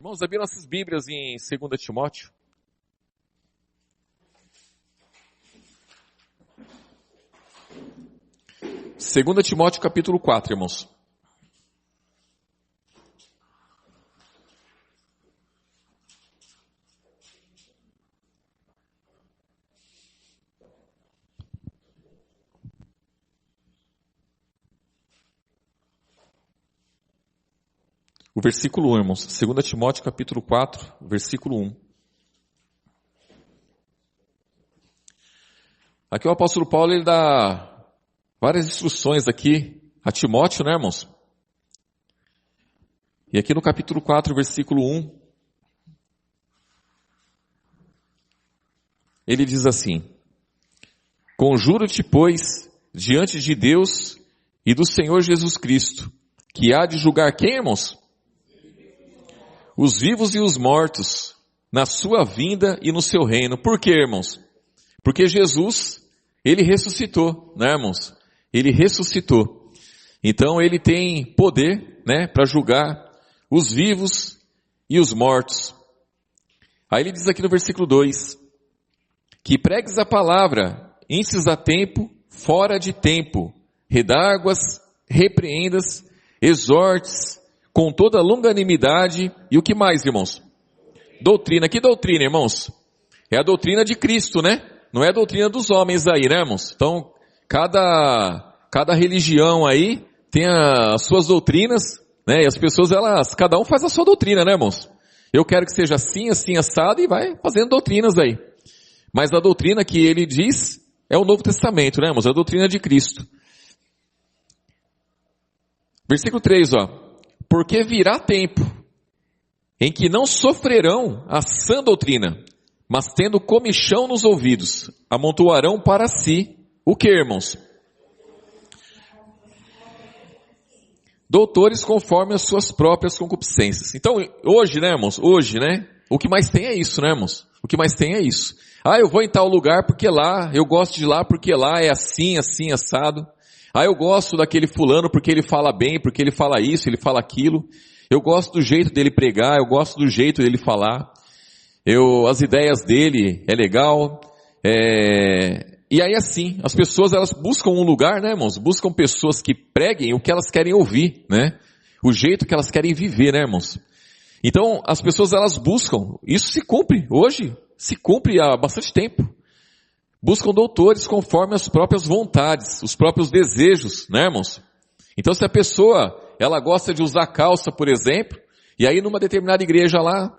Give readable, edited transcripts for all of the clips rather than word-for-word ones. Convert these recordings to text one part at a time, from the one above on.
Irmãos, abri nossas Bíblias em 2 Timóteo. Segunda Timóteo capítulo 4, irmãos. O versículo 1, irmãos. 2 Timóteo capítulo 4, versículo 1. Aqui o apóstolo Paulo, ele dá várias instruções aqui a Timóteo, né, irmãos? E aqui no capítulo 4, versículo 1, ele diz assim: Conjuro-te, pois, diante de Deus e do Senhor Jesus Cristo, que há de julgar quem, irmãos? Os vivos e os mortos, na sua vinda e no seu reino. Por quê, irmãos? Porque Jesus, ele ressuscitou, né, irmãos? Ele ressuscitou. Então ele tem poder, né, para julgar os vivos e os mortos. Aí ele diz aqui no versículo 2, que pregues a palavra, enses a tempo, fora de tempo, redarguas, repreendas, exortes, com toda longanimidade, e o que mais, irmãos? Doutrina. Que doutrina, irmãos? É a doutrina de Cristo, né? Não é a doutrina dos homens aí, né, irmãos? Então, cada religião aí tem as suas doutrinas, né? E as pessoas, cada um faz a sua doutrina, né, irmãos? Eu quero que seja assim, assim, assado, e vai fazendo doutrinas aí. Mas a doutrina que ele diz é o Novo Testamento, né, irmãos? É a doutrina de Cristo. Versículo 3, ó. Porque virá tempo em que não sofrerão a sã doutrina, mas tendo comichão nos ouvidos, amontoarão para si o que, irmãos? Doutores conforme as suas próprias concupiscências. Então, hoje, né, irmãos? Hoje, né? O que mais tem é isso, né, irmãos? O que mais tem é isso. Ah, eu vou em tal lugar porque lá, eu gosto de lá porque lá é assim, assim, assado. Ah, eu gosto daquele fulano porque ele fala bem, porque ele fala isso, ele fala aquilo. Eu gosto do jeito dele pregar, eu gosto do jeito dele falar. As ideias dele é legal. E aí assim, as pessoas elas buscam um lugar, né, irmãos? Buscam pessoas que preguem o que elas querem ouvir, né? O jeito que elas querem viver, né, irmãos? Então, as pessoas elas buscam, isso se cumpre hoje, se cumpre há bastante tempo. Buscam doutores conforme as próprias vontades, os próprios desejos, né, irmãos? Então, se a pessoa, ela gosta de usar calça, por exemplo, e aí numa determinada igreja lá,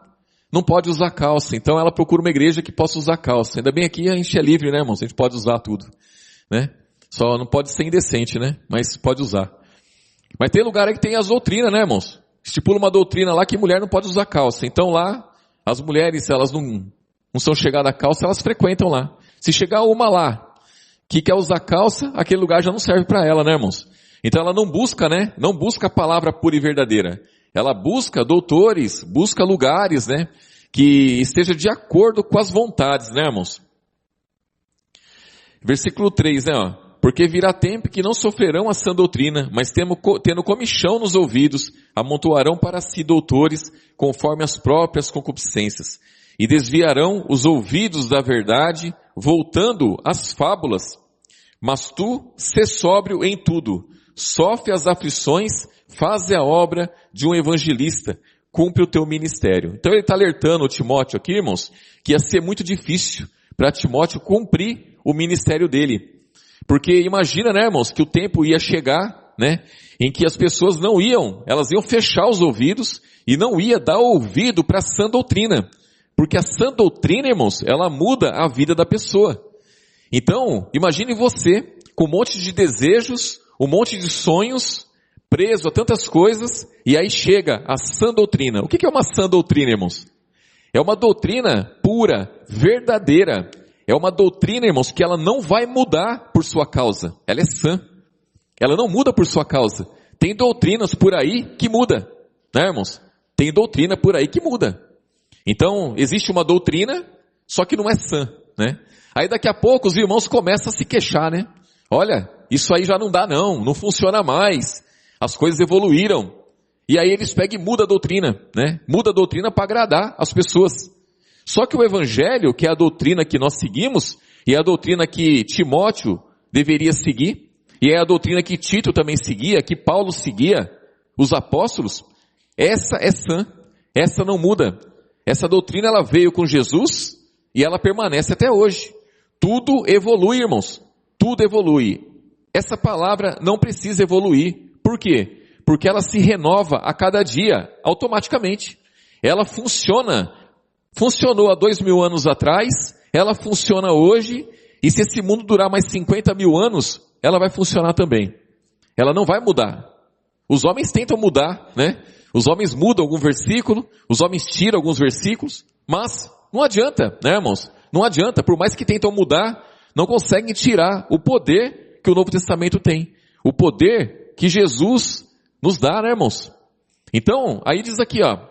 não pode usar calça, então ela procura uma igreja que possa usar calça. Ainda bem aqui a gente é livre, né, irmãos? A gente pode usar tudo, né? Só não pode ser indecente, né? Mas pode usar. Mas tem lugar aí que tem as doutrinas, né, irmãos? Estipula uma doutrina lá que mulher não pode usar calça. Então lá, as mulheres, elas não são chegadas a calça, elas frequentam lá. Se chegar uma lá que quer usar calça, aquele lugar já não serve para ela, né, irmãos? Então ela não busca, né? Não busca a palavra pura e verdadeira. Ela busca doutores, busca lugares, né? Que esteja de acordo com as vontades, né, irmãos? Versículo 3, né, ó. Porque virá tempo que não sofrerão a sã doutrina, mas tendo comichão nos ouvidos, amontoarão para si doutores conforme as próprias concupiscências. E desviarão os ouvidos da verdade, voltando às fábulas. Mas tu, sê sóbrio em tudo, sofre as aflições, faze a obra de um evangelista, cumpre o teu ministério. Então ele está alertando o Timóteo aqui, irmãos, que ia ser muito difícil para Timóteo cumprir o ministério dele. Porque imagina, né, irmãos, que o tempo ia chegar, né, em que as pessoas elas iam fechar os ouvidos e não ia dar ouvido para a sã doutrina. Porque a sã doutrina, irmãos, ela muda a vida da pessoa. Então, imagine você com um monte de desejos, um monte de sonhos, preso a tantas coisas, e aí chega a sã doutrina. O que é uma sã doutrina, irmãos? É uma doutrina pura, verdadeira. É uma doutrina, irmãos, que ela não vai mudar por sua causa. Ela é sã. Ela não muda por sua causa. Tem doutrinas por aí que muda, né, irmãos? Tem doutrina por aí que muda. Então, existe uma doutrina, só que não é sã, né? Aí daqui a pouco os irmãos começam a se queixar, né? Olha, isso aí já não dá não funciona mais. As coisas evoluíram. E aí eles pegam e mudam a doutrina, né? Muda a doutrina para agradar as pessoas. Só que o evangelho, que é a doutrina que nós seguimos, e é a doutrina que Timóteo deveria seguir, e é a doutrina que Tito também seguia, que Paulo seguia, os apóstolos, essa é sã, essa não muda. Essa doutrina ela veio com Jesus e ela permanece até hoje. Tudo evolui, irmãos, tudo evolui. Essa palavra não precisa evoluir. Por quê? Porque ela se renova a cada dia, automaticamente. Ela funciona. Funcionou há 2000 anos atrás, ela funciona hoje, e se esse mundo durar mais 50 mil anos, ela vai funcionar também. Ela não vai mudar. Os homens tentam mudar, né? Os homens mudam algum versículo, os homens tiram alguns versículos, mas não adianta, né, irmãos? Não adianta, por mais que tentam mudar, não conseguem tirar o poder que o Novo Testamento tem. O poder que Jesus nos dá, né, irmãos? Então, aí diz aqui, ó,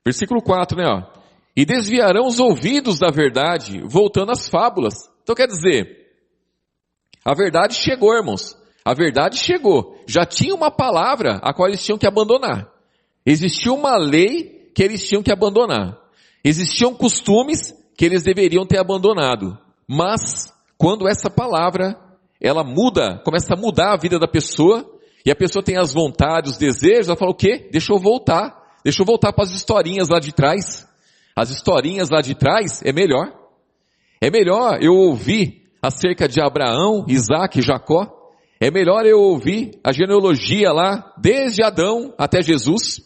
versículo 4, né, ó, e desviarão os ouvidos da verdade, voltando às fábulas. Então quer dizer, a verdade chegou, irmãos. A verdade chegou. Já tinha uma palavra a qual eles tinham que abandonar. Existia uma lei que eles tinham que abandonar. Existiam costumes que eles deveriam ter abandonado. Mas, quando essa palavra, ela muda, começa a mudar a vida da pessoa, e a pessoa tem as vontades, os desejos, ela fala, o quê? Deixa eu voltar para as historinhas lá de trás. As historinhas lá de trás é melhor. É melhor eu ouvir acerca de Abraão, Isaac e Jacó. É melhor eu ouvir a genealogia lá, desde Adão até Jesus,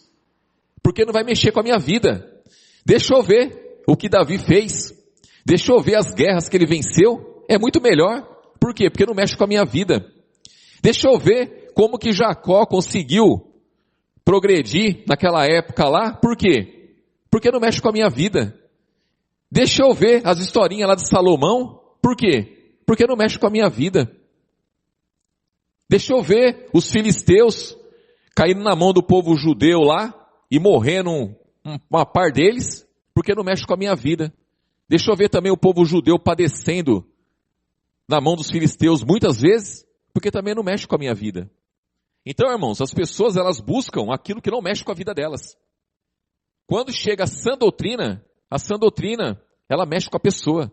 porque não vai mexer com a minha vida. Deixa eu ver o que Davi fez. Deixa eu ver as guerras que ele venceu. É muito melhor. Por quê? Porque não mexe com a minha vida. Deixa eu ver como que Jacó conseguiu progredir naquela época lá. Por quê? Porque não mexe com a minha vida. Deixa eu ver as historinhas lá de Salomão. Por quê? Porque não mexe com a minha vida. Deixa eu ver os filisteus caindo na mão do povo judeu lá e morrendo uma par deles, porque não mexe com a minha vida. Deixa eu ver também o povo judeu padecendo na mão dos filisteus muitas vezes, porque também não mexe com a minha vida. Então, irmãos, as pessoas elas buscam aquilo que não mexe com a vida delas. Quando chega a sã doutrina, ela mexe com a pessoa.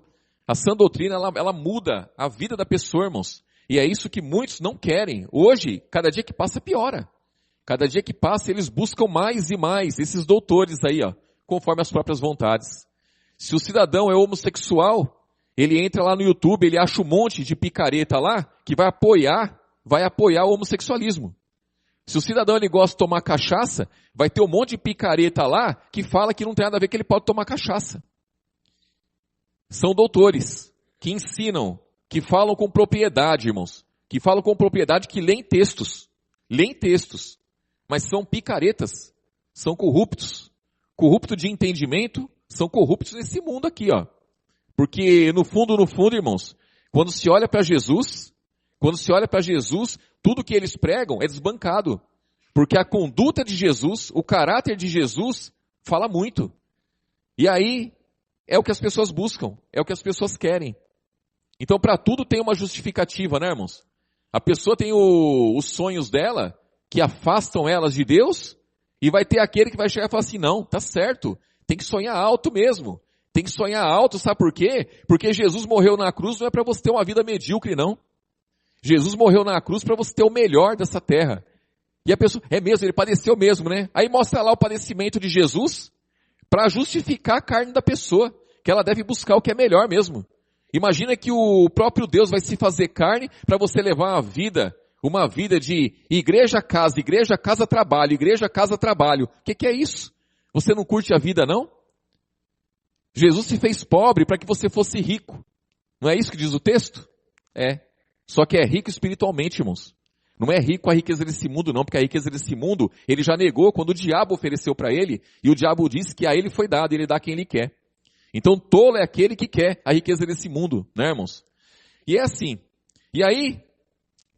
A sã doutrina, ela muda a vida da pessoa, irmãos. E é isso que muitos não querem. Hoje, cada dia que passa, piora. Cada dia que passa, eles buscam mais e mais esses doutores aí, ó, conforme as próprias vontades. Se o cidadão é homossexual, ele entra lá no YouTube, ele acha um monte de picareta lá, que vai apoiar o homossexualismo. Se o cidadão ele gosta de tomar cachaça, vai ter um monte de picareta lá, que fala que não tem nada a ver que ele pode tomar cachaça. São doutores, que ensinam, que falam com propriedade, irmãos. Que falam com propriedade, que leem textos. Mas são picaretas. São corruptos. Corrupto de entendimento, são corruptos nesse mundo aqui, ó. Porque no fundo, irmãos, quando se olha para Jesus, tudo que eles pregam é desbancado. Porque a conduta de Jesus, o caráter de Jesus, fala muito. E aí, é o que as pessoas buscam, é o que as pessoas querem. Então, para tudo tem uma justificativa, né, irmãos? A pessoa tem os sonhos dela, que afastam elas de Deus, e vai ter aquele que vai chegar e falar assim, não, tá certo, tem que sonhar alto mesmo. Tem que sonhar alto, sabe por quê? Porque Jesus morreu na cruz não é para você ter uma vida medíocre, não. Jesus morreu na cruz para você ter o melhor dessa terra. E a pessoa, é mesmo, ele padeceu mesmo, né? Aí mostra lá o padecimento de Jesus, para justificar a carne da pessoa, que ela deve buscar o que é melhor mesmo. Imagina que o próprio Deus vai se fazer carne para você levar uma vida de igreja, casa, trabalho, igreja, casa, trabalho. O que é isso? Você não curte a vida, não? Jesus se fez pobre para que você fosse rico. Não é isso que diz o texto? É. Só que é rico espiritualmente, irmãos. Não é rico a riqueza desse mundo, não, porque a riqueza desse mundo ele já negou quando o diabo ofereceu para ele, e o diabo disse que a ele foi dado, ele dá a quem ele quer. Então tolo é aquele que quer a riqueza desse mundo, né, irmãos? E é assim. E aí,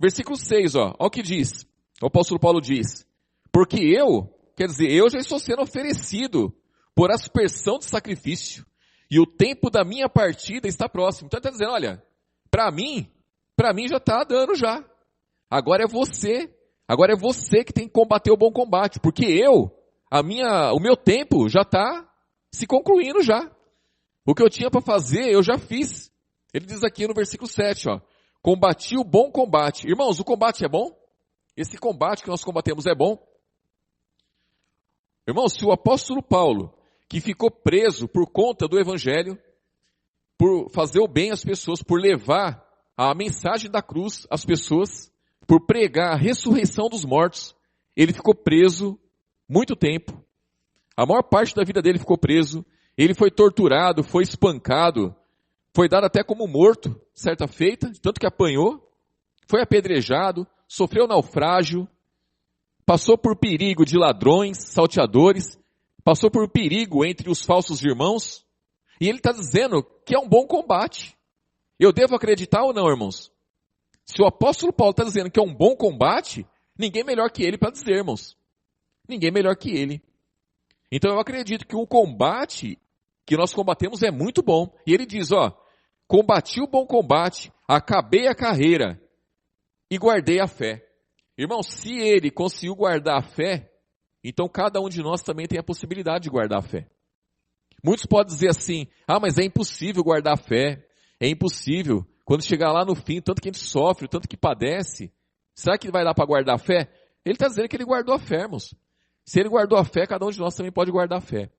versículo 6, ó o que diz. O apóstolo Paulo diz, porque eu já estou sendo oferecido por aspersão de sacrifício, e o tempo da minha partida está próximo. Então ele está dizendo, olha, para mim já está dando já. Agora é você Agora é você que tem que combater o bom combate, porque o meu tempo já está se concluindo já. O que eu tinha para fazer, eu já fiz. Ele diz aqui no versículo 7, ó, combati o bom combate. Irmãos, o combate é bom? Esse combate que nós combatemos é bom? Irmãos, se o apóstolo Paulo, que ficou preso por conta do evangelho, por fazer o bem às pessoas, por levar a mensagem da cruz às pessoas, por pregar a ressurreição dos mortos, ele ficou preso muito tempo. A maior parte da vida dele ficou preso. Ele foi torturado, foi espancado, foi dado até como morto, certa feita, tanto que apanhou, foi apedrejado, sofreu naufrágio, passou por perigo de ladrões, salteadores, passou por perigo entre os falsos irmãos, e ele está dizendo que é um bom combate. Eu devo acreditar ou não, irmãos? Se o apóstolo Paulo está dizendo que é um bom combate, ninguém melhor que ele para dizer, irmãos. Ninguém melhor que ele. Então eu acredito que o combate que nós combatemos é muito bom. E ele diz, ó, combati o bom combate, acabei a carreira e guardei a fé. Irmão, se ele conseguiu guardar a fé, então cada um de nós também tem a possibilidade de guardar a fé. Muitos podem dizer assim, mas é impossível guardar a fé, é impossível. Quando chegar lá no fim, tanto que a gente sofre, tanto que padece, será que vai dar para guardar a fé? Ele está dizendo que ele guardou a fé, irmãos. Se ele guardou a fé, cada um de nós também pode guardar a fé.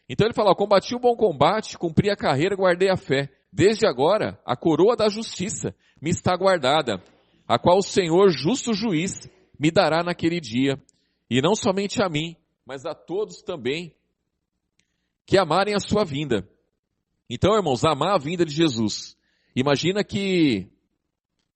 Então ele fala, combati o bom combate, cumpri a carreira, guardei a fé. Desde agora, a coroa da justiça me está guardada, a qual o Senhor, justo juiz, me dará naquele dia. E não somente a mim, mas a todos também que amarem a sua vinda. Então, irmãos, amar a vinda de Jesus. Imagina que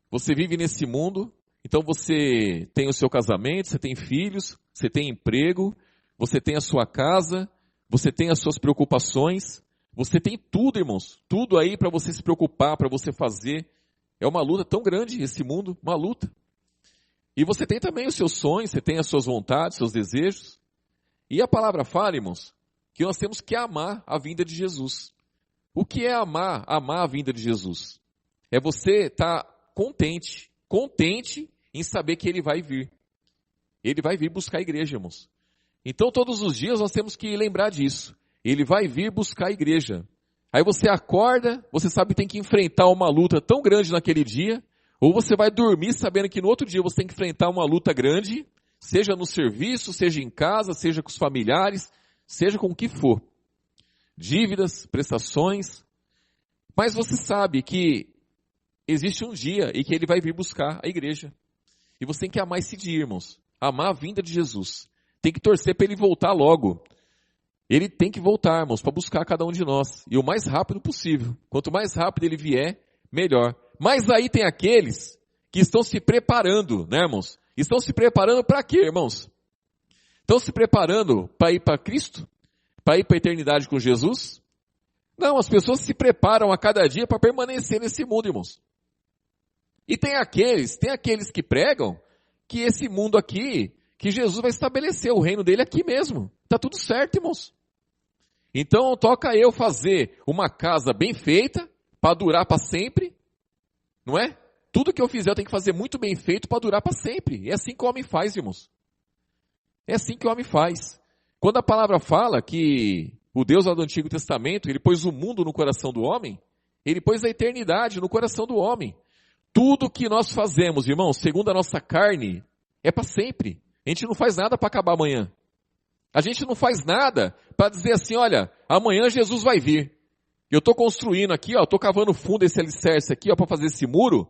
você vive nesse mundo, então você tem o seu casamento, você tem filhos, você tem emprego, você tem a sua casa, você tem as suas preocupações, você tem tudo, irmãos, tudo aí para você se preocupar, para você fazer. É uma luta tão grande esse mundo, uma luta. E você tem também os seus sonhos, você tem as suas vontades, seus desejos. E a palavra fala, irmãos, que nós temos que amar a vinda de Jesus. O que é amar? Amar a vinda de Jesus. É você estar contente em saber que Ele vai vir. Ele vai vir buscar a igreja, irmãos. Então todos os dias nós temos que lembrar disso. Ele vai vir buscar a igreja. Aí você acorda, você sabe que tem que enfrentar uma luta tão grande naquele dia, ou você vai dormir sabendo que no outro dia você tem que enfrentar uma luta grande, seja no serviço, seja em casa, seja com os familiares, seja com o que for. Dívidas, prestações. Mas você sabe que existe um dia e que Ele vai vir buscar a igreja. E você tem que amar esse dia, irmãos. Amar a vinda de Jesus. Tem que torcer para Ele voltar logo. Ele tem que voltar, irmãos, para buscar cada um de nós. E o mais rápido possível. Quanto mais rápido Ele vier, melhor. Mas aí tem aqueles que estão se preparando, né, irmãos? Estão se preparando para quê, irmãos? Estão se preparando para ir para Cristo? Para ir para a eternidade com Jesus? Não, as pessoas se preparam a cada dia para permanecer nesse mundo, irmãos. E tem aqueles que pregam que esse mundo aqui, que Jesus vai estabelecer o reino dele aqui mesmo. Está tudo certo, irmãos. Então toca eu fazer uma casa bem feita, para durar para sempre, não é? Tudo que eu fizer eu tenho que fazer muito bem feito para durar para sempre. É assim que o homem faz, irmãos. É assim que o homem faz. Quando a palavra fala que o Deus lá do Antigo Testamento, Ele pôs o mundo no coração do homem, Ele pôs a eternidade no coração do homem. Tudo que nós fazemos, irmãos, segundo a nossa carne, é para sempre. A gente não faz nada para acabar amanhã. A gente não faz nada para dizer assim, olha, amanhã Jesus vai vir. Eu estou construindo aqui, estou cavando fundo esse alicerce aqui, para fazer esse muro,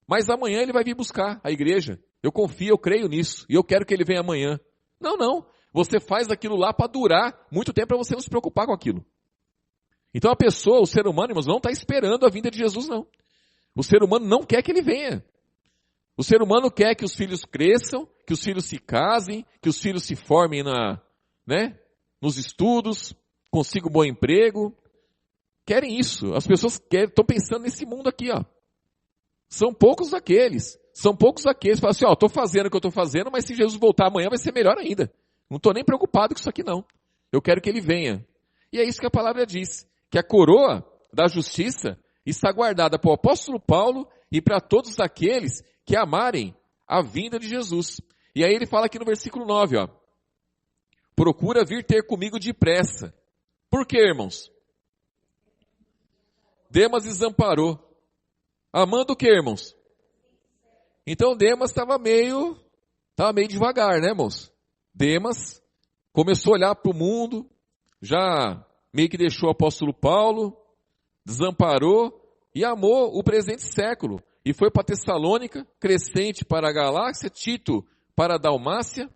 mas amanhã Ele vai vir buscar a igreja. Eu confio, eu creio nisso, e eu quero que Ele venha amanhã. Não. Você faz aquilo lá para durar muito tempo para você não se preocupar com aquilo. Então a pessoa, o ser humano, irmãos, não está esperando a vinda de Jesus, não. O ser humano não quer que Ele venha. O ser humano quer que os filhos cresçam, que os filhos se casem, que os filhos se formem nos estudos, consigam um bom emprego. Querem isso. As pessoas estão pensando nesse mundo aqui, ó. São poucos aqueles que falam assim, estou fazendo o que eu estou fazendo, mas se Jesus voltar amanhã vai ser melhor ainda. Não estou nem preocupado com isso aqui não. Eu quero que Ele venha. E é isso que a palavra diz, que a coroa da justiça está guardada para o apóstolo Paulo e para todos aqueles que amarem a vinda de Jesus. E aí ele fala aqui no versículo 9, ó. Procura vir ter comigo depressa. Por quê, irmãos? Demas desamparou. Amando o quê, irmãos? Então Demas estava meio devagar, né, irmãos? Demas começou a olhar para o mundo, já meio que deixou o apóstolo Paulo, desamparou e amou o presente século. E foi para Tessalônica, Crescente para a Galáxia, Tito para a Dalmácia.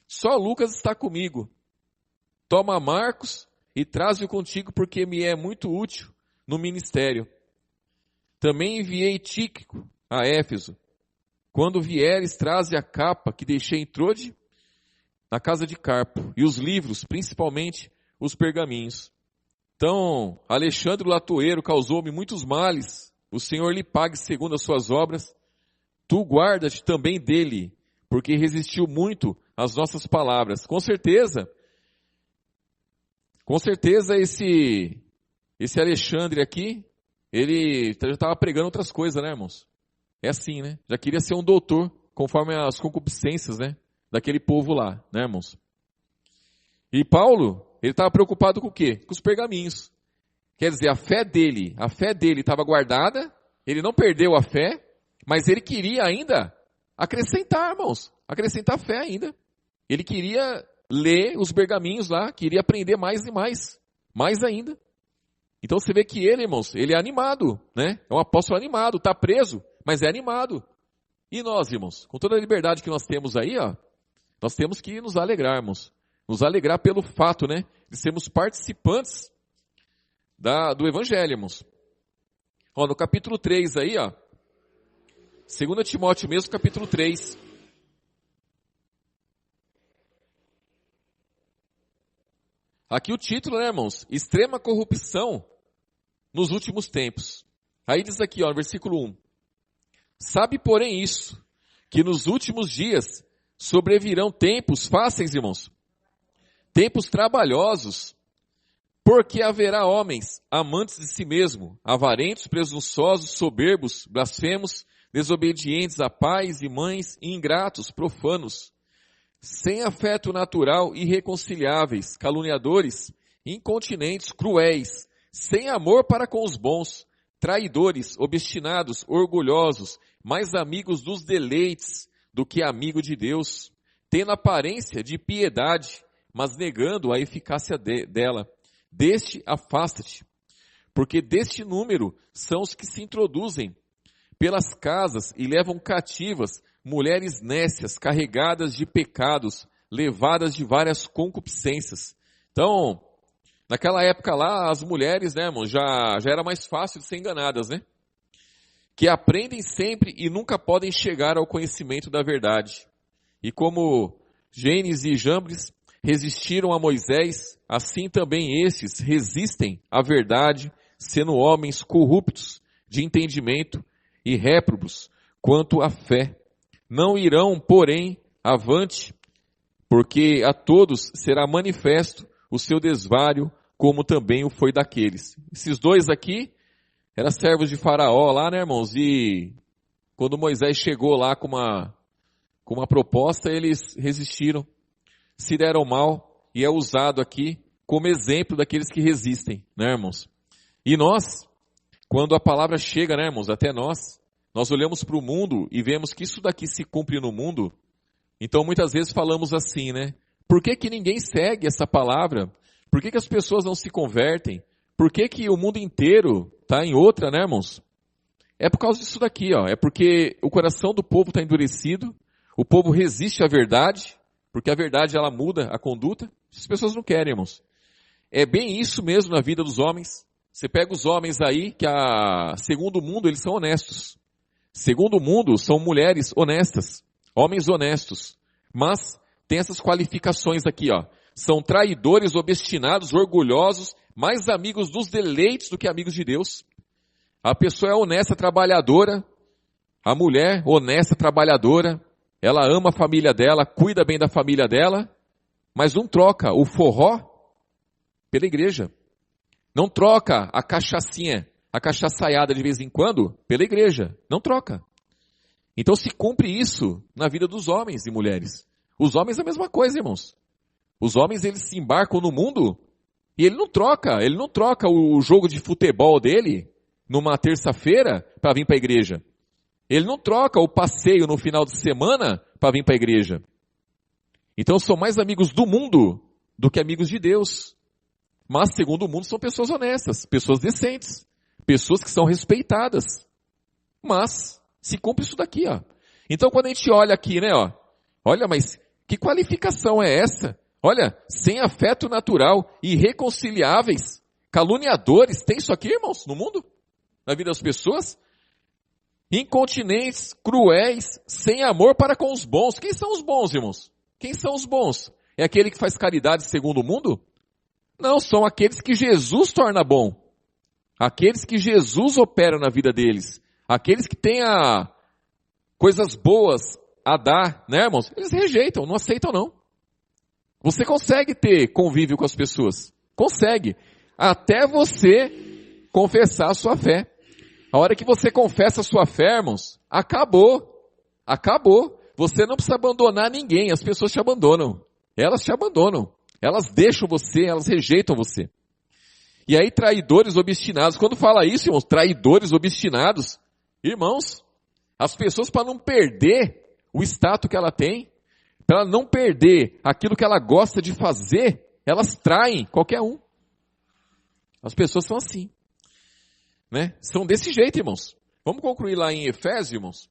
Só Lucas está comigo. Toma Marcos e traze-o contigo, porque me é muito útil no ministério. Também enviei Tíquico a Éfeso. Quando vieres, traze a capa que deixei em Trode, na casa de Carpo, e os livros, principalmente os pergaminhos. Então, Alexandre o Latoeiro causou-me muitos males. O Senhor lhe pague segundo as suas obras. Tu guarda-te também dele, porque resistiu muito às nossas palavras. Com certeza esse Alexandre aqui, ele já estava pregando outras coisas, né, irmãos? É assim, né? Já queria ser um doutor, conforme as concupiscências, né? Daquele povo lá, né, irmãos? E Paulo, ele estava preocupado com o quê? Com os pergaminhos. Quer dizer, a fé dele estava guardada, ele não perdeu a fé, mas ele queria ainda acrescentar, irmãos, acrescentar fé ainda. Ele queria ler os pergaminhos lá, queria aprender mais e mais ainda. Então você vê que ele, irmãos, ele é animado, né? É um apóstolo animado, está preso, mas é animado. E nós, irmãos, com toda a liberdade que nós temos aí, ó, nós temos que nos alegrarmos. Nos alegrar pelo fato, né, de sermos participantes do Evangelho, irmãos. Ó, no capítulo 3 aí, ó, 2 Timóteo mesmo, capítulo 3. Aqui o título, né, irmãos? Extrema corrupção nos últimos tempos. Aí diz aqui, ó, no versículo 1. Sabe, porém, isso, que nos últimos dias sobrevirão tempos fáceis, irmãos, tempos trabalhosos, porque haverá homens amantes de si mesmo, avarentos, presunçosos, soberbos, blasfemos, desobedientes a pais e mães, ingratos, profanos, sem afeto natural, irreconciliáveis, caluniadores, incontinentes, cruéis, sem amor para com os bons, traidores, obstinados, orgulhosos, mais amigos dos deleites do que amigo de Deus, tendo aparência de piedade, mas negando a eficácia dela. Deste afasta-te, porque deste número são os que se introduzem pelas casas e levam cativas mulheres nécias, carregadas de pecados, levadas de várias concupiscências. Então, naquela época lá, as mulheres, né, irmão, já era mais fácil de ser enganadas, né? Que aprendem sempre e nunca podem chegar ao conhecimento da verdade. E como Gênesis e Jambres resistiram a Moisés, assim também estes resistem à verdade, sendo homens corruptos de entendimento e réprobos quanto à fé. Não irão, porém, avante, porque a todos será manifesto o seu desvario, como também o foi daqueles. Esses dois aqui eram servos de Faraó lá, né, irmãos? E quando Moisés chegou lá com uma proposta, eles resistiram, se deram mal, e é usado aqui como exemplo daqueles que resistem, né, irmãos? E nós, quando a palavra chega, né, irmãos, até nós olhamos para o mundo e vemos que isso daqui se cumpre no mundo, então muitas vezes falamos assim, né? Por que que ninguém segue essa palavra? Por que que as pessoas não se convertem? Por que que o mundo inteiro está em outra, né, irmãos? É por causa disso daqui, ó. É porque o coração do povo está endurecido, o povo resiste à verdade, porque a verdade ela muda a conduta. As pessoas não querem, irmãos. É bem isso mesmo na vida dos homens. Você pega os homens aí que, segundo o mundo, eles são honestos. Segundo o mundo, são mulheres honestas, homens honestos. Mas tem essas qualificações aqui, ó. São traidores, obstinados, orgulhosos, mais amigos dos deleites do que amigos de Deus. A pessoa é honesta, trabalhadora. A mulher honesta, trabalhadora. Ela ama a família dela, cuida bem da família dela, mas não troca o forró pela igreja. Não troca a cachaçinha, a cachaçaiada de vez em quando pela igreja. Não troca. Então se cumpre isso na vida dos homens e mulheres. Os homens é a mesma coisa, irmãos. Os homens, eles se embarcam no mundo e ele não troca o jogo de futebol dele numa terça-feira para vir para a igreja. Ele não troca o passeio no final de semana para vir para a igreja. Então são mais amigos do mundo do que amigos de Deus. Mas segundo o mundo são pessoas honestas, pessoas decentes, pessoas que são respeitadas. Mas se cumpre isso daqui, ó. Então quando a gente olha aqui, né, ó, olha, mas que qualificação é essa? Olha, sem afeto natural, irreconciliáveis, caluniadores, tem isso aqui, irmãos, no mundo? Na vida das pessoas? Incontinentes, cruéis, sem amor para com os bons. Quem são os bons, irmãos? Quem são os bons? É aquele que faz caridade segundo o mundo? Não, são aqueles que Jesus torna bom. Aqueles que Jesus opera na vida deles. Aqueles que têm coisas boas a dar, né, irmãos? Eles rejeitam, não aceitam não. Você consegue ter convívio com as pessoas. Consegue. Até você confessar a sua fé. A hora que você confessa a sua fé, irmãos, acabou. Acabou. Você não precisa abandonar ninguém. As pessoas te abandonam. Elas te abandonam. Elas deixam você, elas rejeitam você. E aí, traidores obstinados. Quando fala isso, irmãos, traidores obstinados. Irmãos, as pessoas, para não perder o status que ela tem, para ela não perder aquilo que ela gosta de fazer, elas traem qualquer um. As pessoas são assim. Né? São desse jeito, irmãos. Vamos concluir lá em Efésios, irmãos.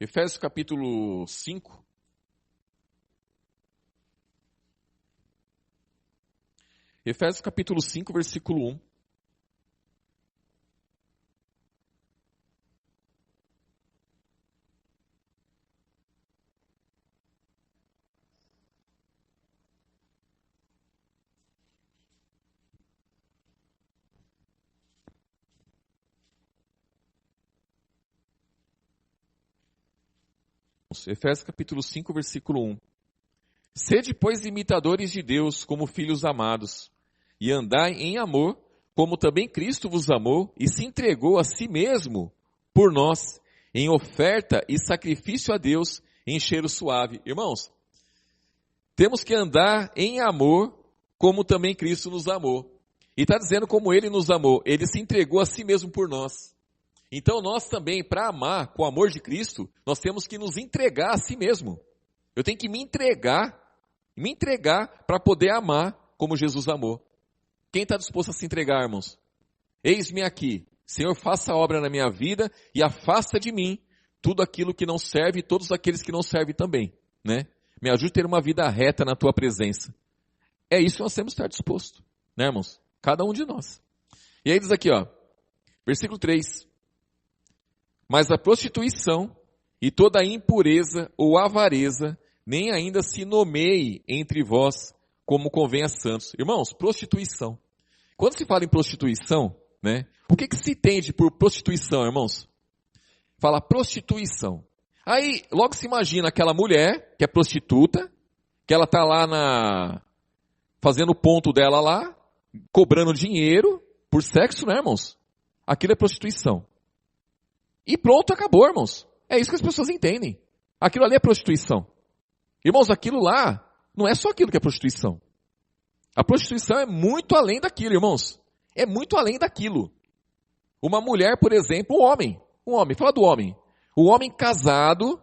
Efésios capítulo 5. Efésios capítulo 5, versículo 1. Efésios capítulo 5, versículo 1. Sede, pois, imitadores de Deus como filhos amados, e andai em amor, como também Cristo vos amou e se entregou a si mesmo por nós, em oferta e sacrifício a Deus em cheiro suave. Irmãos, temos que andar em amor, como também Cristo nos amou. E está dizendo como Ele nos amou, Ele se entregou a si mesmo por nós. Então nós também, para amar com o amor de Cristo, nós temos que nos entregar a si mesmo. Eu tenho que me entregar para poder amar como Jesus amou. Quem está disposto a se entregar, irmãos? Eis-me aqui. Senhor, faça a obra na minha vida e afasta de mim tudo aquilo que não serve e todos aqueles que não servem também. Né? Me ajude a ter uma vida reta na tua presença. É isso que nós temos que estar disposto. Né, irmãos? Cada um de nós. E aí diz aqui, ó, versículo 3. Mas a prostituição e toda a impureza ou avareza nem ainda se nomeie entre vós como convém a santos. Irmãos, prostituição. Quando se fala em prostituição, né? O que se entende por prostituição, irmãos? Fala prostituição. Aí, logo se imagina aquela mulher que é prostituta, que ela está lá fazendo o ponto dela lá, cobrando dinheiro por sexo, né, irmãos? Aquilo é prostituição. E pronto, acabou, irmãos. É isso que as pessoas entendem. Aquilo ali é prostituição. Irmãos, aquilo lá não é só aquilo que é prostituição. A prostituição é muito além daquilo, irmãos. É muito além daquilo. Uma mulher, por exemplo, um homem, fala do homem. O homem casado,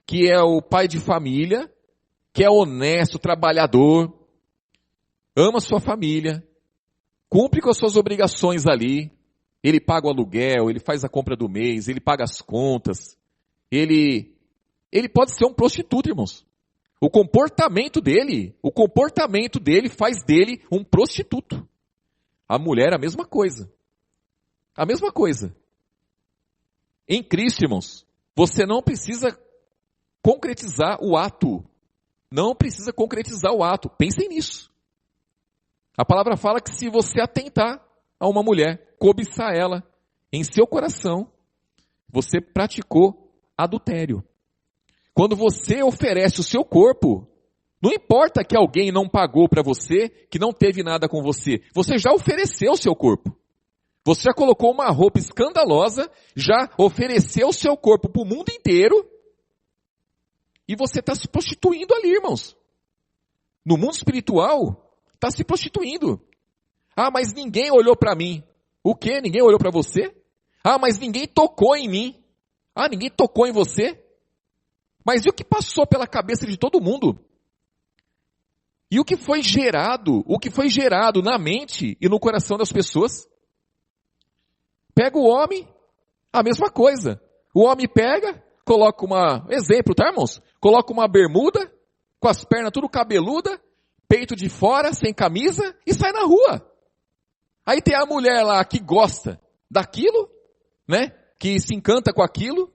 que é o pai de família, que é honesto, trabalhador, ama sua família, cumpre com as suas obrigações ali, ele paga o aluguel, ele faz a compra do mês, ele paga as contas, ele pode ser um prostituto, irmãos. O comportamento dele faz dele um prostituto. A mulher, a mesma coisa. A mesma coisa. Em Cristo, irmãos, você não precisa concretizar o ato. Não precisa concretizar o ato. Pensem nisso. A palavra fala que se você atentar a uma mulher, cobiçar ela em seu coração, você praticou adultério. Quando você oferece o seu corpo, não importa que alguém não pagou para você, que não teve nada com você, você já ofereceu o seu corpo. Você já colocou uma roupa escandalosa, já ofereceu o seu corpo para o mundo inteiro, e você está se prostituindo ali, irmãos. No mundo espiritual, está se prostituindo. Ah, mas ninguém olhou para mim. O quê? Ninguém olhou para você? Ah, mas ninguém tocou em mim. Ah, ninguém tocou em você? Mas e o que passou pela cabeça de todo mundo? E o que foi gerado na mente e no coração das pessoas? Pega o homem, a mesma coisa. O homem pega, coloca exemplo, tá, irmãos? Coloca uma bermuda, com as pernas tudo cabeluda, peito de fora, sem camisa, e sai na rua. Aí tem a mulher lá que gosta daquilo, né? Que se encanta com aquilo.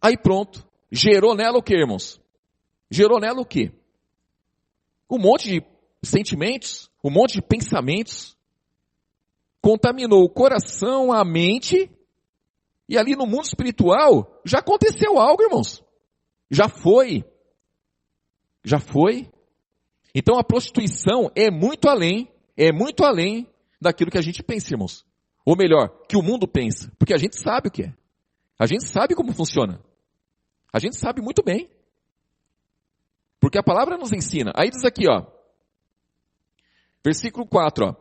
Aí pronto. Gerou nela o quê, irmãos? Gerou nela o quê? Um monte de sentimentos, um monte de pensamentos. Contaminou o coração, a mente, e ali no mundo espiritual, já aconteceu algo, irmãos. Já foi. Então a prostituição é muito além daquilo que a gente pensa, irmãos. Ou melhor, que o mundo pensa, porque a gente sabe o que é. A gente sabe como funciona. A gente sabe muito bem. Porque a palavra nos ensina. Aí diz aqui, ó. Versículo 4, ó.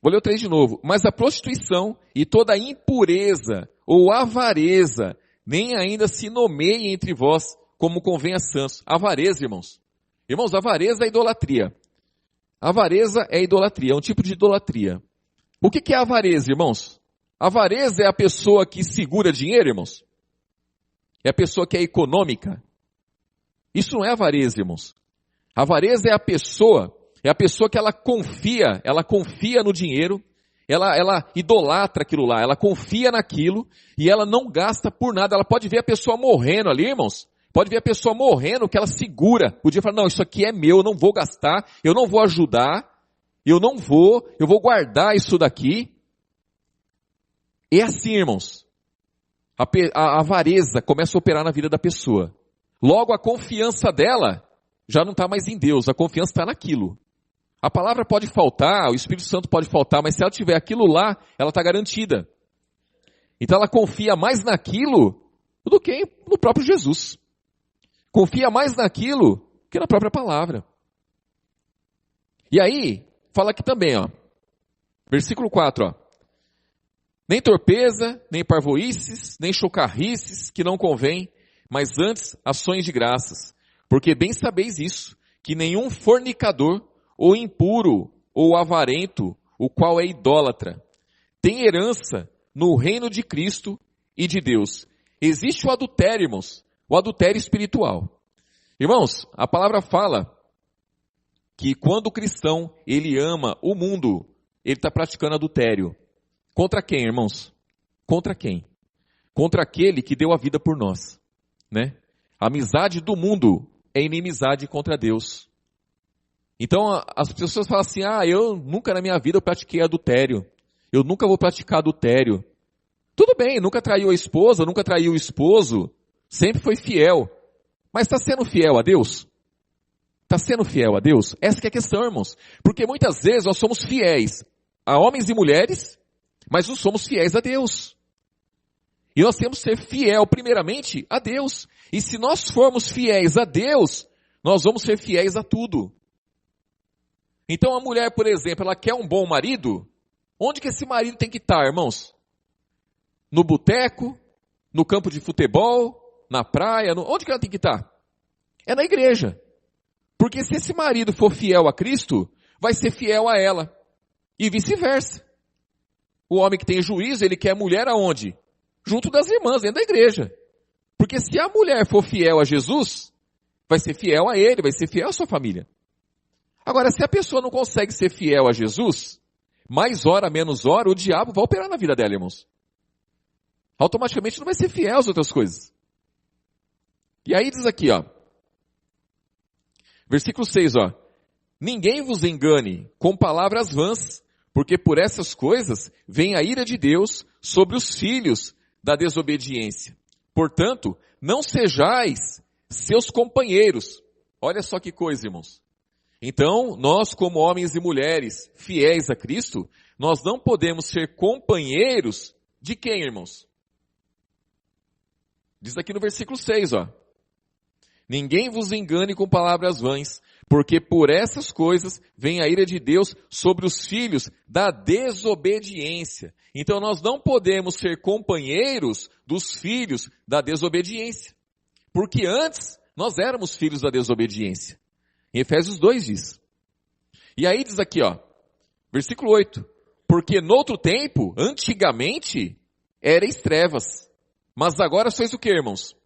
Vou ler o 3 de novo. Mas a prostituição e toda a impureza ou avareza nem ainda se nomeie entre vós como convém a santos. Avareza, irmãos. Irmãos, avareza é idolatria. Avareza é idolatria, é um tipo de idolatria. O que é avareza, irmãos? Avareza é a pessoa que segura dinheiro, irmãos? É a pessoa que é econômica? Isso não é avareza, irmãos. Avareza é a pessoa que ela confia no dinheiro, ela idolatra aquilo lá, ela confia naquilo e ela não gasta por nada. Ela pode ver a pessoa morrendo ali, irmãos. Pode ver a pessoa morrendo que ela segura. O dia fala, não, isso aqui é meu, eu não vou gastar, eu não vou ajudar, eu vou guardar isso daqui. É assim, irmãos. A avareza começa a operar na vida da pessoa. Logo, a confiança dela já não está mais em Deus, a confiança está naquilo. A palavra pode faltar, o Espírito Santo pode faltar, mas se ela tiver aquilo lá, ela está garantida. Então ela confia mais naquilo do que no próprio Jesus. Confia mais naquilo que na própria palavra. E aí, fala aqui também, ó. Versículo 4, ó. Nem torpeza, nem parvoíces, nem chocarrices, que não convém, mas antes ações de graças. Porque bem sabeis isso, que nenhum fornicador, ou impuro, ou avarento, o qual é idólatra, tem herança no reino de Cristo e de Deus. Existe o adultério, irmãos, o adultério espiritual. Irmãos, a palavra fala que quando o cristão, ele ama o mundo, ele está praticando adultério. Contra quem, irmãos? Contra quem? Contra aquele que deu a vida por nós, né? A amizade do mundo é inimizade contra Deus. Então as pessoas falam assim, eu nunca na minha vida eu pratiquei adultério. Eu nunca vou praticar adultério. Tudo bem, nunca traiu a esposa, nunca traiu o esposo, sempre foi fiel. Mas está sendo fiel a Deus? Está sendo fiel a Deus? Essa que é a questão, irmãos. Porque muitas vezes nós somos fiéis a homens e mulheres, mas não somos fiéis a Deus. E nós temos que ser fiel primeiramente a Deus. E se nós formos fiéis a Deus, nós vamos ser fiéis a tudo. Então a mulher, por exemplo, ela quer um bom marido. Onde que esse marido tem que estar, irmãos? No boteco, no campo de futebol, na praia, onde que ela tem que estar? É na igreja. Porque se esse marido for fiel a Cristo, vai ser fiel a ela. E vice-versa. O homem que tem juízo, ele quer a mulher aonde? Junto das irmãs, dentro da igreja. Porque se a mulher for fiel a Jesus, vai ser fiel a ele, vai ser fiel à sua família. Agora, se a pessoa não consegue ser fiel a Jesus, mais hora, menos hora, o diabo vai operar na vida dela, irmãos. Automaticamente não vai ser fiel às outras coisas. E aí diz aqui, ó. Versículo 6, ó. Ninguém vos engane com palavras vãs, porque por essas coisas vem a ira de Deus sobre os filhos da desobediência. Portanto, não sejais seus companheiros. Olha só que coisa, irmãos. Então, nós como homens e mulheres fiéis a Cristo, nós não podemos ser companheiros de quem, irmãos? Diz aqui no versículo 6, ó. Ninguém vos engane com palavras vãs, porque por essas coisas vem a ira de Deus sobre os filhos da desobediência. Então nós não podemos ser companheiros dos filhos da desobediência. Porque antes nós éramos filhos da desobediência. Em Efésios 2 diz. E aí diz aqui, ó, versículo 8. Porque noutro tempo, antigamente, erais trevas. Mas agora sois o que, irmãos?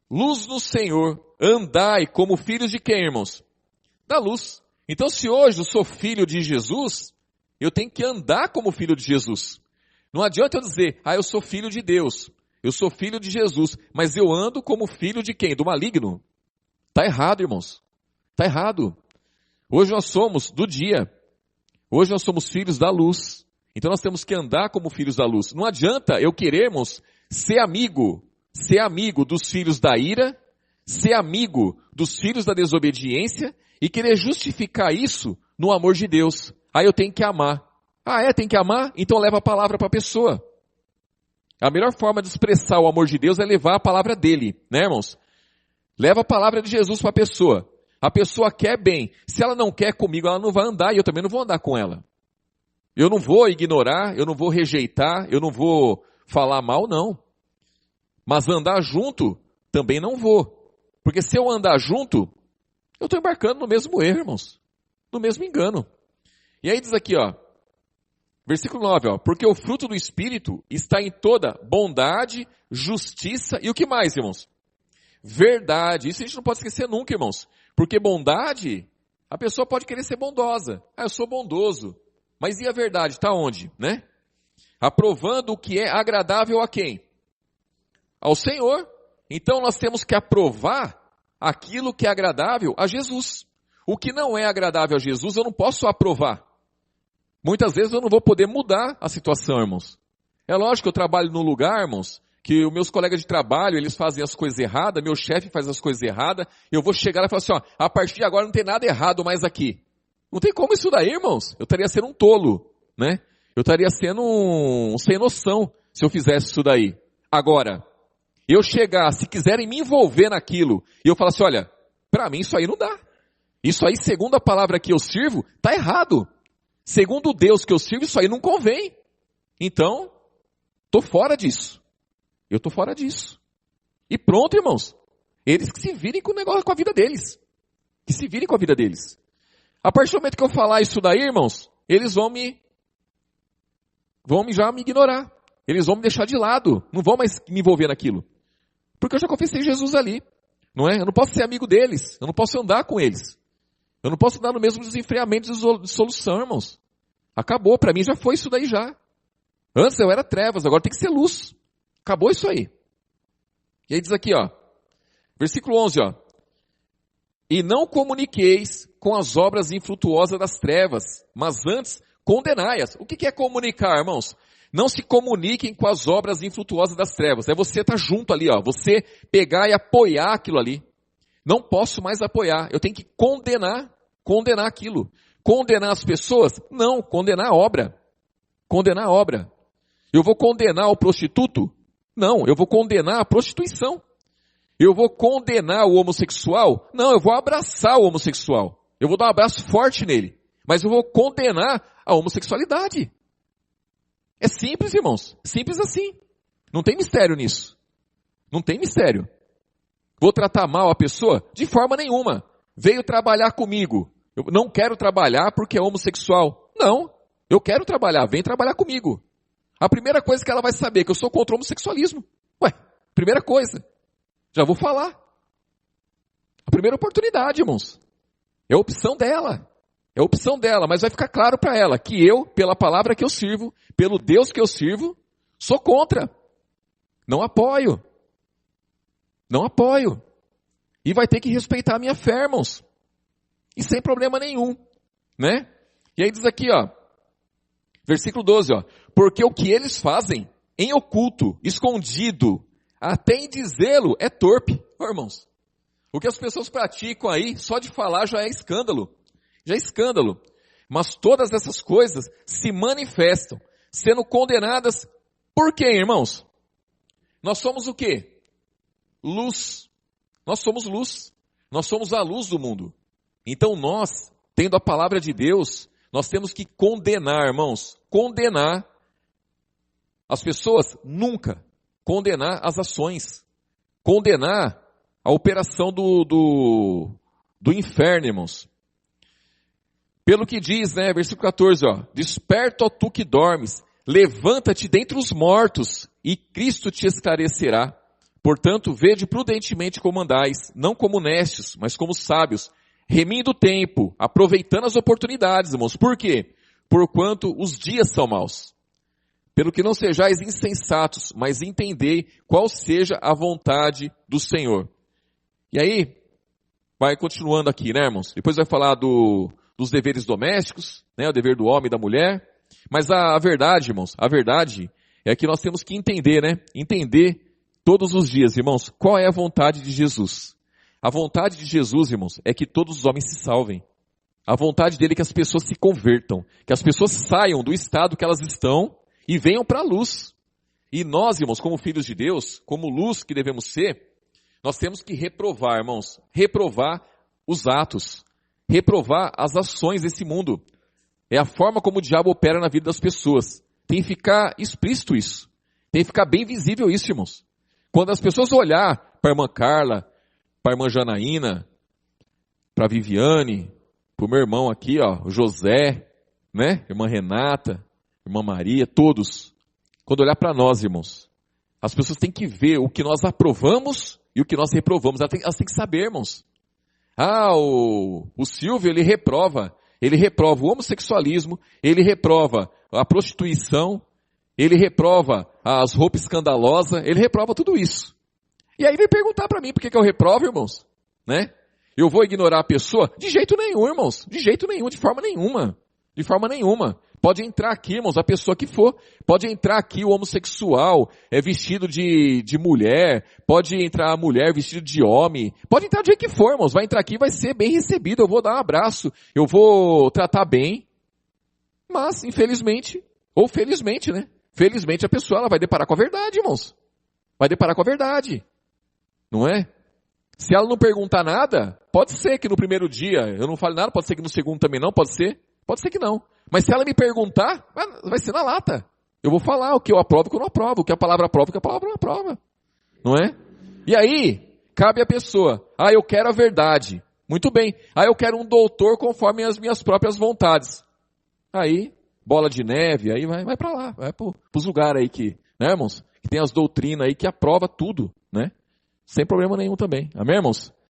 Luz no Senhor, andai como filhos de quem, irmãos? Da luz. Então se hoje eu sou filho de Jesus, eu tenho que andar como filho de Jesus. Não adianta eu dizer, eu sou filho de Deus, eu sou filho de Jesus, mas eu ando como filho de quem? Do maligno. Está errado, irmãos. Está errado. Hoje nós somos do dia. Hoje nós somos filhos da luz. Então nós temos que andar como filhos da luz. Não adianta eu querermos ser amigo dos filhos da ira, ser amigo dos filhos da desobediência e querer justificar isso no amor de Deus. Aí eu tenho que amar. Tem que amar? Então leva a palavra para a pessoa. A melhor forma de expressar o amor de Deus é levar a palavra dele, né, irmãos? Leva a palavra de Jesus para a pessoa. A pessoa quer bem. Se ela não quer comigo, ela não vai andar e eu também não vou andar com ela. Eu não vou ignorar, eu não vou rejeitar, eu não vou falar mal, não. Mas andar junto, também não vou. Porque se eu andar junto, eu estou embarcando no mesmo erro, irmãos. No mesmo engano. E aí diz aqui, ó. Versículo 9, ó. Porque o fruto do Espírito está em toda bondade, justiça e o que mais, irmãos? Verdade. Isso a gente não pode esquecer nunca, irmãos. Porque bondade, a pessoa pode querer ser bondosa. Eu sou bondoso. Mas e a verdade? Está onde, né? Aprovando o que é agradável a quem? Ao Senhor. Então nós temos que aprovar aquilo que é agradável a Jesus. O que não é agradável a Jesus, eu não posso aprovar. Muitas vezes eu não vou poder mudar a situação, irmãos. É lógico que eu trabalho num lugar, irmãos, que os meus colegas de trabalho, eles fazem as coisas erradas, meu chefe faz as coisas erradas, eu vou chegar lá e falar assim, a partir de agora não tem nada errado mais aqui. Não tem como isso daí, irmãos. Eu estaria sendo um tolo, né? Eu estaria sendo um sem noção se eu fizesse isso daí. Agora, eu chegar, se quiserem me envolver naquilo, e eu falar assim, olha, para mim isso aí não dá. Isso aí, segundo a palavra que eu sirvo, tá errado. Segundo o Deus que eu sirvo, isso aí não convém. Então, tô fora disso. Eu tô fora disso. E pronto, irmãos. Eles que se virem com o negócio, com a vida deles. Que se virem com a vida deles. A partir do momento que eu falar isso daí, irmãos, eles vão já me ignorar. Eles vão me deixar de lado. Não vão mais me envolver naquilo. Porque eu já confessei Jesus ali. Não é? Eu não posso ser amigo deles. Eu não posso andar com eles. Eu não posso andar no mesmo desenfreamento de solução, irmãos. Acabou. Para mim já foi isso daí já. Antes eu era trevas, agora tem que ser luz. Acabou isso aí. E aí diz aqui, ó. Versículo 11, ó. E não comuniqueis com as obras infrutuosas das trevas, mas antes condenai-as. O que é comunicar, irmãos? Não se comuniquem com as obras infrutuosas das trevas. É você estar junto ali, ó. Você pegar e apoiar aquilo ali. Não posso mais apoiar. Eu tenho que condenar aquilo. Condenar as pessoas? Não, condenar a obra. Condenar a obra. Eu vou condenar o prostituto? Não, eu vou condenar a prostituição. Eu vou condenar o homossexual? Não, eu vou abraçar o homossexual. Eu vou dar um abraço forte nele. Mas eu vou condenar a homossexualidade. É simples, irmãos. Simples assim. Não tem mistério nisso. Não tem mistério. Vou tratar mal a pessoa? De forma nenhuma. Veio trabalhar comigo. Eu não quero trabalhar porque é homossexual. Não. Eu quero trabalhar. Vem trabalhar comigo. A primeira coisa que ela vai saber é que eu sou contra o homossexualismo. Primeira coisa. Já vou falar. A primeira oportunidade, irmãos. É a opção dela. É a opção dela, mas vai ficar claro para ela que eu, pela palavra que eu sirvo, pelo Deus que eu sirvo, sou contra. Não apoio. Não apoio. E vai ter que respeitar a minha fé, irmãos. E sem problema nenhum. Né? E aí diz aqui, ó. Versículo 12, ó. Porque o que eles fazem em oculto, escondido, até em dizê-lo, é torpe. Ó, irmãos. O que as pessoas praticam aí, só de falar já é escândalo. Já é escândalo. Mas todas essas coisas se manifestam, sendo condenadas por quem, irmãos? Nós somos o quê? Luz. Nós somos luz. Nós somos a luz do mundo. Então nós, tendo a palavra de Deus, nós temos que condenar, irmãos. Condenar as pessoas, nunca. Condenar as ações. Condenar a operação do inferno, irmãos. Pelo que diz, né, versículo 14, ó. Desperta, ó tu que dormes, levanta-te dentre os mortos, e Cristo te esclarecerá. Portanto, vede prudentemente como andais, não como necios, mas como sábios, remindo o tempo, aproveitando as oportunidades, irmãos. Por quê? Porquanto os dias são maus. Pelo que não sejais insensatos, mas entendei qual seja a vontade do Senhor. E aí, vai continuando aqui, né, irmãos? Depois vai falar dos deveres domésticos, né, o dever do homem e da mulher. Mas a verdade, irmãos, a verdade é que nós temos que entender, né? Entender todos os dias, irmãos, qual é a vontade de Jesus. A vontade de Jesus, irmãos, é que todos os homens se salvem. A vontade dele é que as pessoas se convertam, que as pessoas saiam do estado que elas estão e venham para a luz. E nós, irmãos, como filhos de Deus, como luz que devemos ser, nós temos que reprovar, irmãos, reprovar os atos, reprovar as ações desse mundo. É a forma como o diabo opera na vida das pessoas. Tem que ficar explícito isso. Tem que ficar bem visível isso, irmãos. Quando as pessoas olhar para a irmã Carla, para a irmã Janaína, para a Viviane, para o meu irmão aqui, ó, o José, né? Irmã Renata, irmã Maria, todos. Quando olhar para nós, irmãos, as pessoas têm que ver o que nós aprovamos e o que nós reprovamos. Elas têm que saber, irmãos. Ah, o Silvio, ele reprova o homossexualismo, ele reprova a prostituição, ele reprova as roupas escandalosas, ele reprova tudo isso. E aí vem perguntar para mim por que eu reprovo, irmãos, né? Eu vou ignorar a pessoa? De jeito nenhum, irmãos, de jeito nenhum, de forma nenhuma. De forma nenhuma. Pode entrar aqui, irmãos, a pessoa que for. Pode entrar aqui o homossexual, vestido de mulher. Pode entrar a mulher vestida de homem. Pode entrar do jeito que for, irmãos. Vai entrar aqui e vai ser bem recebido. Eu vou dar um abraço. Eu vou tratar bem. Mas, infelizmente, ou felizmente, né? Felizmente a pessoa ela vai deparar com a verdade, irmãos. Vai deparar com a verdade. Não é? Se ela não perguntar nada, pode ser que no primeiro dia eu não fale nada. Pode ser que no segundo também não. Pode ser que não. Mas se ela me perguntar, vai ser na lata. Eu vou falar o que eu aprovo e o que eu não aprovo. O que a palavra aprova e o que a palavra não aprova. Não é? E aí, cabe à pessoa. Ah, eu quero a verdade. Muito bem. Ah, eu quero um doutor conforme as minhas próprias vontades. Aí, bola de neve, aí vai para lá. Vai pros lugares aí que, né, irmãos? Que tem as doutrinas aí que aprova tudo, né? Sem problema nenhum também. Amém, irmãos?